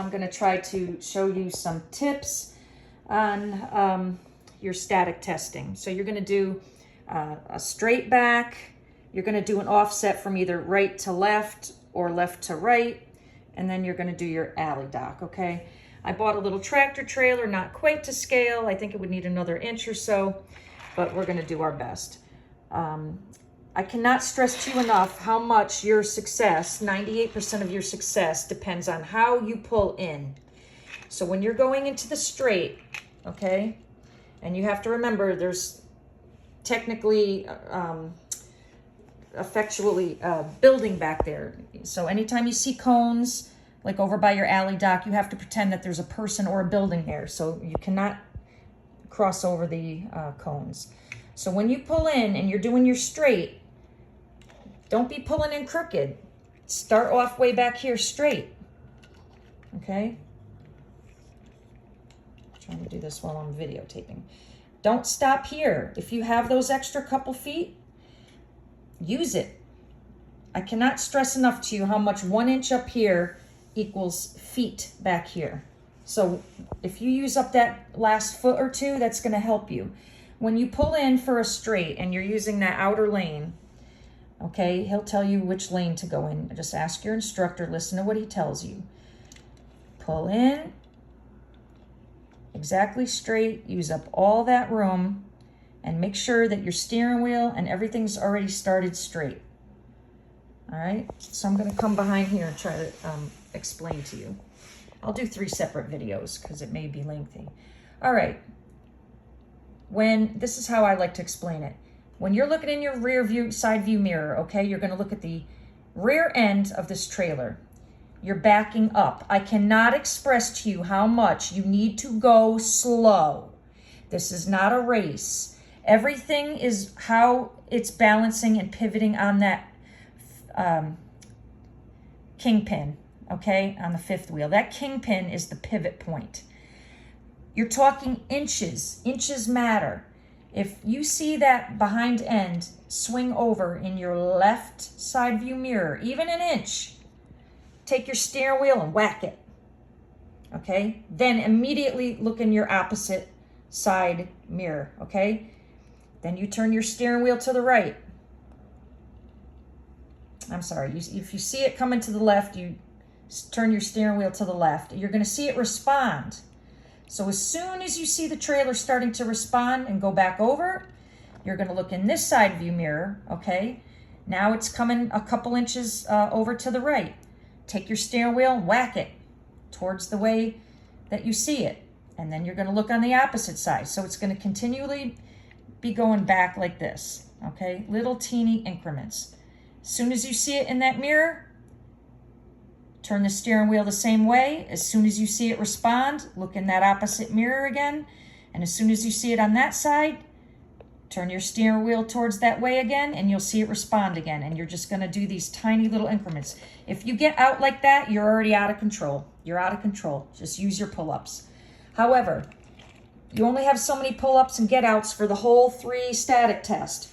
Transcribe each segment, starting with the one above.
I'm going to try to show you some tips on your static testing. So you're going to do a straight back. You're going to do an offset from either right to left or left to right. And then you're going to do your alley dock, okay? I bought a little tractor trailer, not quite to scale. I think it would need another inch or so, but we're going to do our best. I cannot stress to you enough how much your success, 98% of your success, depends on how you pull in. So when you're going into the straight, okay, and you have to remember there's technically effectually building back there. So anytime you see cones, like over by your alley dock, you have to pretend that there's a person or a building there. So you cannot cross over the cones. So when you pull in and you're doing your straight, don't be pulling in crooked. Start off way back here straight, okay? I'm trying to do this while I'm videotaping. Don't stop here. If you have those extra couple feet, use it. I cannot stress enough to you how much 1 inch up here equals feet back here. So if you use up that last foot or two, that's going to help you. When you pull in for a straight and you're using that outer lane, okay, he'll tell you which lane to go in. Just ask your instructor, listen to what he tells you. Pull in, exactly straight, use up all that room, and make sure that your steering wheel and everything's already started straight. All right, so I'm gonna come behind here and try to explain to you. I'll do 3 separate videos because it may be lengthy. All right, this is how I like to explain it. When you're looking in your rear view, side view mirror, okay, you're gonna look at the rear end of this trailer. You're backing up. I cannot express to you how much you need to go slow. This is not a race. Everything is how it's balancing and pivoting on that kingpin, okay, on the 5th wheel. That kingpin is the pivot point. You're talking inches. Inches matter. If you see that behind end swing over in your left side view mirror, even an inch, take your steering wheel and whack it, okay? Then immediately look in your opposite side mirror, okay? Then you turn your steering wheel to the right. I'm sorry, if you see it coming to the left, you turn your steering wheel to the left. You're gonna see it respond. So as soon as you see the trailer starting to respond and go back over, you're gonna look in this side view mirror, okay? Now it's coming a couple inches over to the right. Take your steering wheel and whack it towards the way that you see it. And then you're gonna look on the opposite side. So it's gonna continually be going back like this, okay? Little teeny increments. As soon as you see it in that mirror, turn the steering wheel the same way. As soon as you see it respond, look in that opposite mirror again. And as soon as you see it on that side, turn your steering wheel towards that way again, and you'll see it respond again. And you're just gonna do these tiny little increments. If you get out like that, you're already out of control. You're out of control. Just use your pull-ups. However, you only have so many pull-ups and get-outs for the whole 3 static test.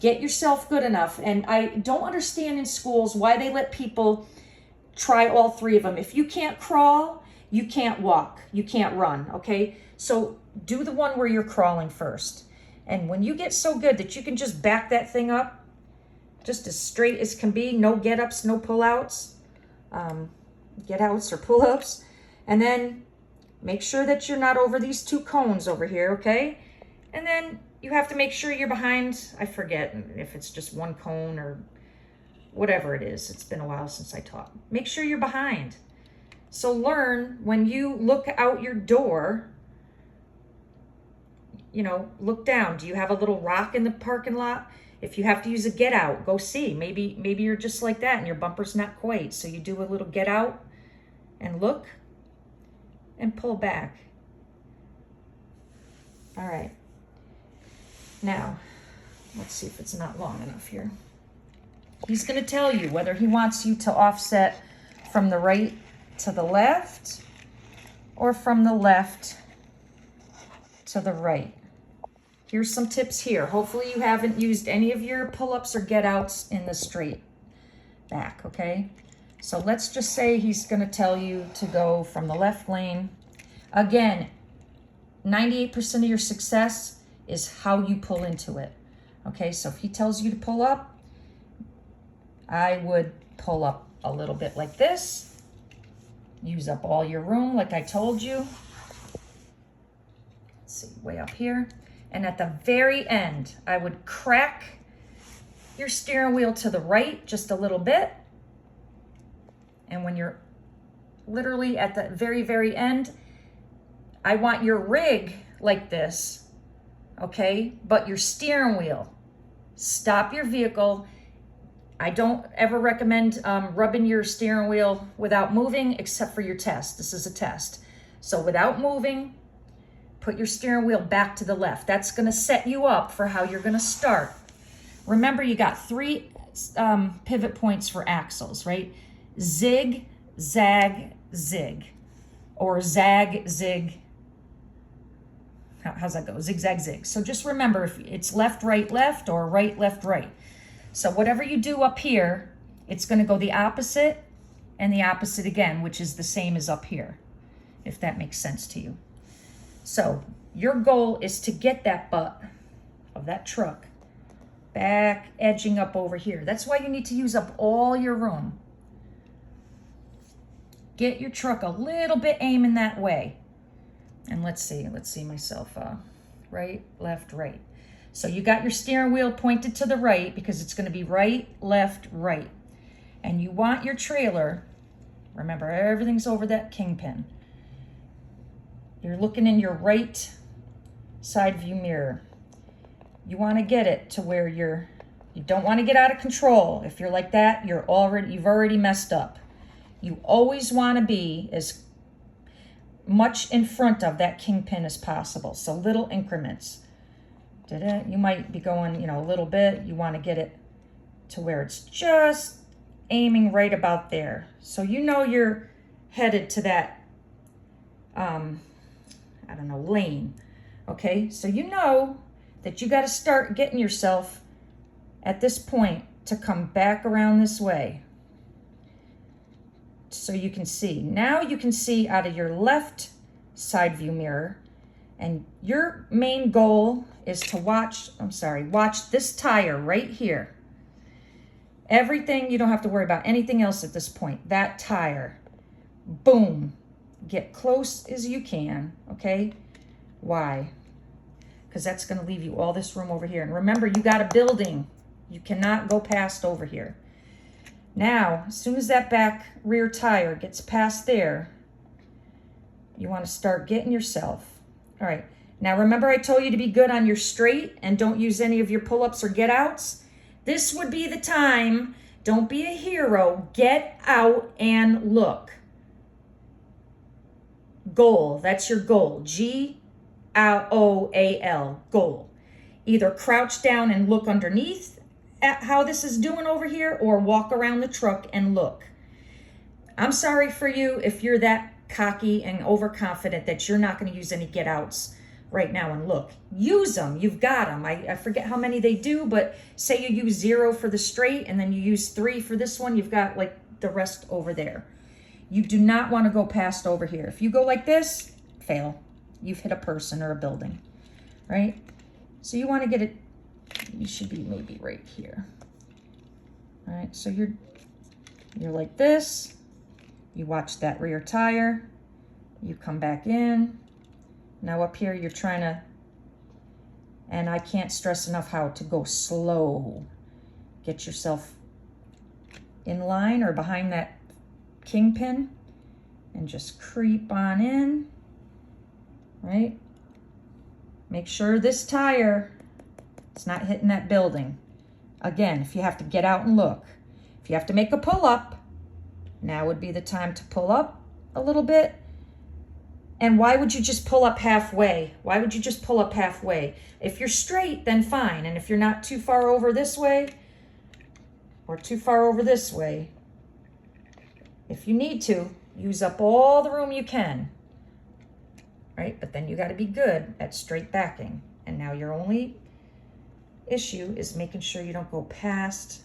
Get yourself good enough. And I don't understand in schools why they let people try all 3 of them. If you can't crawl, you can't walk, you can't run, okay? So do the one where you're crawling first. And when you get so good that you can just back that thing up, just as straight as can be, no get-ups, no pull-outs, get-outs or pull-ups, and then make sure that you're not over these 2 cones over here, okay? And then you have to make sure you're behind, I forget if it's just 1 cone or whatever it is. It's been a while since I taught. Make sure you're behind. So learn when you look out your door, you know, look down. Do you have a little rock in the parking lot? If you have to use a get out, go see. Maybe you're just like that and your bumper's not quite. So you do a little get out and look and pull back. All right. Now, let's see if it's not long enough here. He's going to tell you whether he wants you to offset from the right to the left or from the left to the right. Here's some tips here. Hopefully you haven't used any of your pull-ups or get-outs in the straight back, okay? So let's just say he's going to tell you to go from the left lane. Again, 98% of your success is how you pull into it. Okay, so if he tells you to pull up, I would pull up a little bit like this. Use up all your room like I told you. Let's see, way up here. And at the very end, I would crack your steering wheel to the right just a little bit. And when you're literally at the very, very end, I want your rig like this, okay? But your steering wheel, stop your vehicle. I don't ever recommend rubbing your steering wheel without moving, except for your test. This is a test. So without moving, put your steering wheel back to the left. That's gonna set you up for how you're gonna start. Remember, you got 3 pivot points for axles, right? Zig, zag, zig, or zag, zig. How's that go? Zig, zag, zig. So just remember, if it's left, left, or right, right. So whatever you do up here, it's going to go the opposite and the opposite again, which is the same as up here, if that makes sense to you. So your goal is to get that butt of that truck back edging up over here. That's why you need to use up all your room. Get your truck a little bit aiming that way. And let's see myself, right, left, right. So you got your steering wheel pointed to the right because it's going to be right, left, right. And you want your trailer, remember everything's over that kingpin. You're looking in your right side view mirror. You want to get it to where you don't want to get out of control. If you're like that, you've already messed up. You always want to be as much in front of that kingpin as possible. So little increments. You might be going, a little bit. You want to get it to where it's just aiming right about there. So you're headed to that, lane. Okay, so that you got to start getting yourself at this point to come back around this way. So you can see. Now you can see out of your left side view mirror. And your main goal is to watch this tire right here. Everything, you don't have to worry about anything else at this point. That tire. Boom. Get close as you can, okay? Why? Because that's going to leave you all this room over here. And remember, you got a building. You cannot go past over here. Now, as soon as that back rear tire gets past there, you want to start getting yourself. All right. Now, remember I told you to be good on your straight and don't use any of your pull-ups or get-outs? This would be the time. Don't be a hero. Get out and look. Goal. That's your goal. G-O-A-L. Goal. Either crouch down and look underneath at how this is doing over here, or walk around the truck and look. I'm sorry for you if you're that cocky and overconfident that you're not going to use any get outs right now and look. Use them. You've got them. I forget how many they do, but say you use 0 for the straight and then you use 3 for this one, you've got like the rest over there. You do not want to go past over here. If you go like this, fail. You've hit a person or a building, right? So you want to get it. You should be maybe right here. All right, so you're like this. You watch that rear tire. You come back in. Now up here, you're trying to, and I can't stress enough how to go slow. Get yourself in line or behind that kingpin and just creep on in, right? Make sure this tire, it's not hitting that building. Again, if you have to get out and look, if you have to make a pull-up, now would be the time to pull up a little bit. And why would you just pull up halfway? Why would you just pull up halfway? If you're straight, then fine. And if you're not too far over this way or too far over this way, if you need to, use up all the room you can, right? But then you got to be good at straight backing. And now your only issue is making sure you don't go past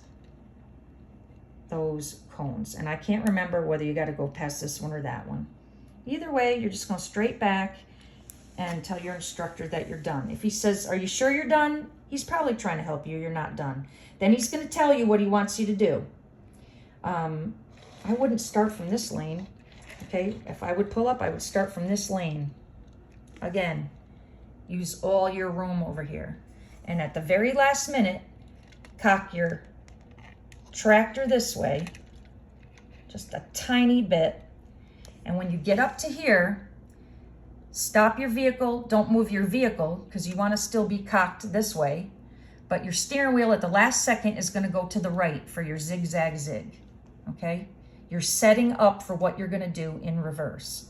those cones. And I can't remember whether you got to go past this one or that one. Either way, you're just going straight back and tell your instructor that you're done. If he says, are you sure you're done? He's probably trying to help you. You're not done. Then he's going to tell you what he wants you to do. I wouldn't start from this lane. Okay, if I would pull up, I would start from this lane. Again, use all your room over here. And at the very last minute, cock your tractor this way, just a tiny bit. And when you get up to here, stop your vehicle. Don't move your vehicle because you want to still be cocked this way. But your steering wheel at the last second is going to go to the right for your zigzag zig. Okay? You're setting up for what you're going to do in reverse.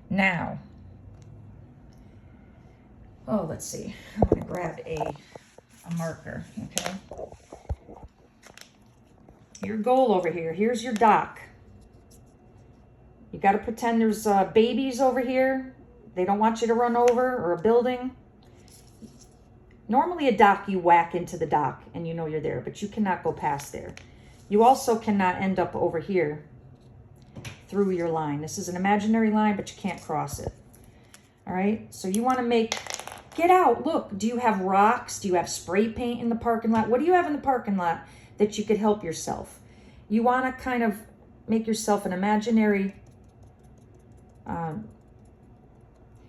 Now, oh, let's see. I'm going to grab a marker, okay? Your goal over here, here's your dock. You got to pretend there's babies over here. They don't want you to run over, or a building. Normally a dock, you whack into the dock and you know you're there, but you cannot go past there. You also cannot end up over here through your line. This is an imaginary line, but you can't cross it. All right, so you want to get out. Look, do you have rocks? Do you have spray paint in the parking lot? What do you have in the parking lot that you could help yourself? You want to kind of make yourself an imaginary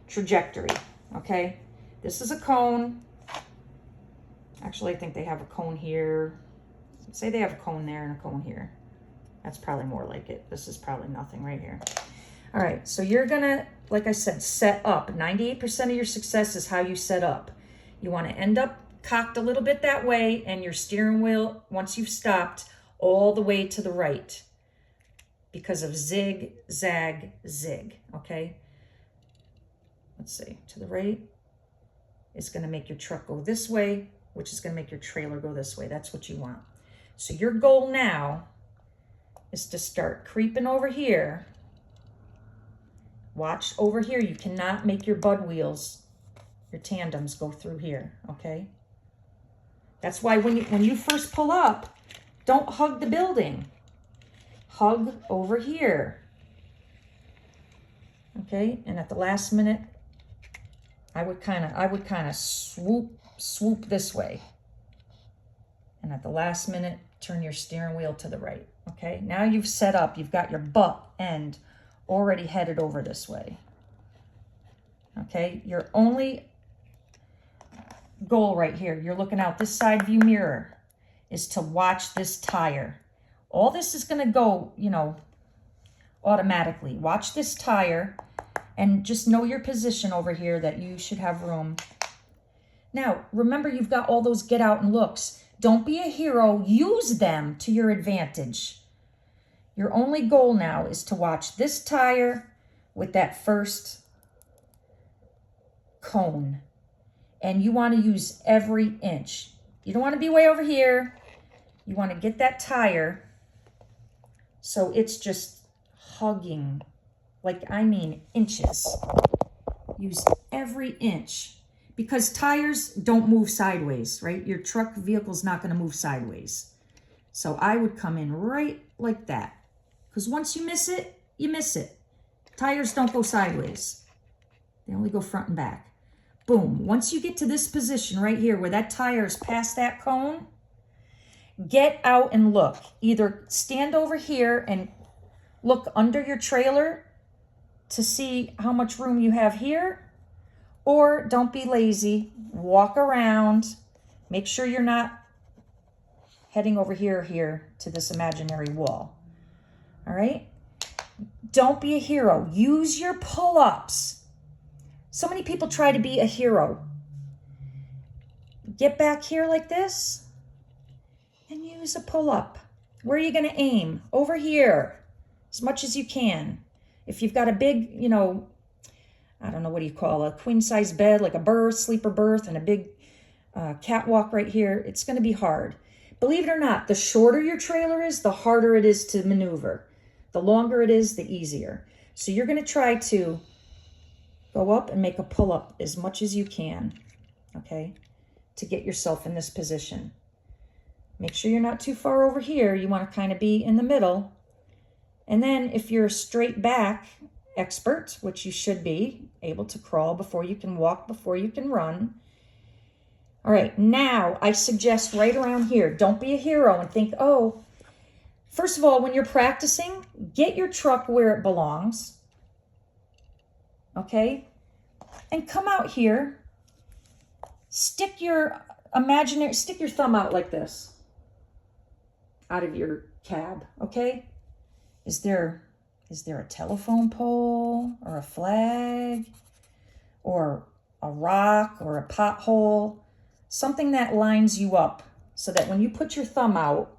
trajectory, okay? This is a cone. Actually, I think they have a cone here. Say they have a cone there and a cone here. That's probably more like it. This is probably nothing right here. All right, so you're gonna, like I said, set up. 98% of your success is how you set up. You wanna end up cocked a little bit that way, and your steering wheel, once you've stopped, all the way to the right because of zig, zag, zig, okay? Let's see, to the right is gonna make your truck go this way, which is gonna make your trailer go this way. That's what you want. So your goal now is to start creeping over here. Watch over here. You cannot make your bud wheels, your tandems, go through here, okay? That's why when you first pull up, don't hug the building. Hug over here, okay? And at the last minute, I would kind of swoop this way. And at the last minute, turn your steering wheel to the right, okay? Now you've set up, you've got your butt end already headed over this way, okay? Your only goal right here, you're looking out this side view mirror, is to watch this tire. All this is gonna go, you know, automatically. Watch this tire and just know your position over here that you should have room. Now, remember you've got all those get out and looks. Don't be a hero, use them to your advantage. Your only goal now is to watch this tire with that first cone. And you want to use every inch. You don't want to be way over here. You want to get that tire so it's just hugging, like I mean inches. Use every inch. Because tires don't move sideways, right? Your truck vehicle's not going to move sideways. So I would come in right like that. Because once you miss it, you miss it. Tires don't go sideways. They only go front and back. Boom. Once you get to this position right here where that tire is past that cone, get out and look. Either stand over here and look under your trailer to see how much room you have here, or don't be lazy, walk around, make sure you're not heading over here to this imaginary wall. All right? Don't be a hero. Use your pull-ups. So many people try to be a hero. Get back here like this and use a pull-up. Where are you going to aim? Over here, as much as you can. If you've got a big, you know, I don't know, what do you call a queen size bed, like a berth, sleeper berth, and a big catwalk right here, it's going to be hard. Believe it or not, the shorter your trailer is, the harder it is to maneuver. The longer it is, the easier. So you're going to try to go up and make a pull-up as much as you can, okay, to get yourself in this position. Make sure you're not too far over here. You want to kind of be in the middle. And then if you're a straight back expert, which you should be, able to crawl before you can walk, before you can run. All right, now I suggest right around here, don't be a hero and think, oh, first of all, when you're practicing, get your truck where it belongs, okay? And come out here, stick your thumb out like this, out of your cab, okay? Is there a telephone pole or a flag or a rock or a pothole? Something that lines you up so that when you put your thumb out,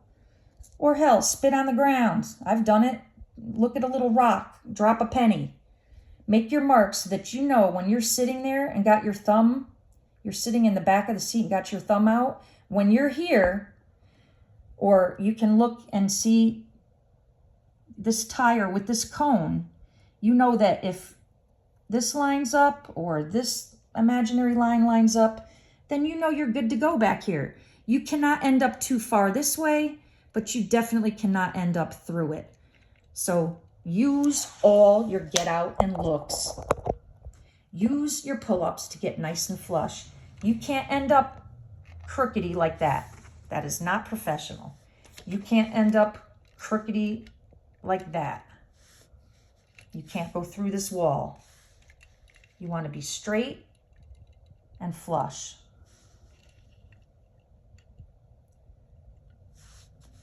or hell, spit on the ground. I've done it. Look at a little rock, drop a penny. Make your marks so that you know when you're sitting there and got your thumb, you're sitting in the back of the seat and got your thumb out. When you're here, or you can look and see this tire with this cone, you know that if this lines up or this imaginary line lines up, then you know you're good to go back here. You cannot end up too far this way, but you definitely cannot end up through it. So use all your get out and looks. Use your pull-ups to get nice and flush. You can't end up crookedy like that. That is not professional. You can't end up crookedy like that. You can't go through this wall. You want to be straight and flush.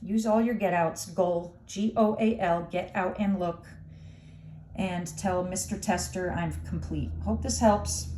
Use all your get outs, goal, G-O-A-L, get out and look, and tell Mr. Tester I'm complete. Hope this helps.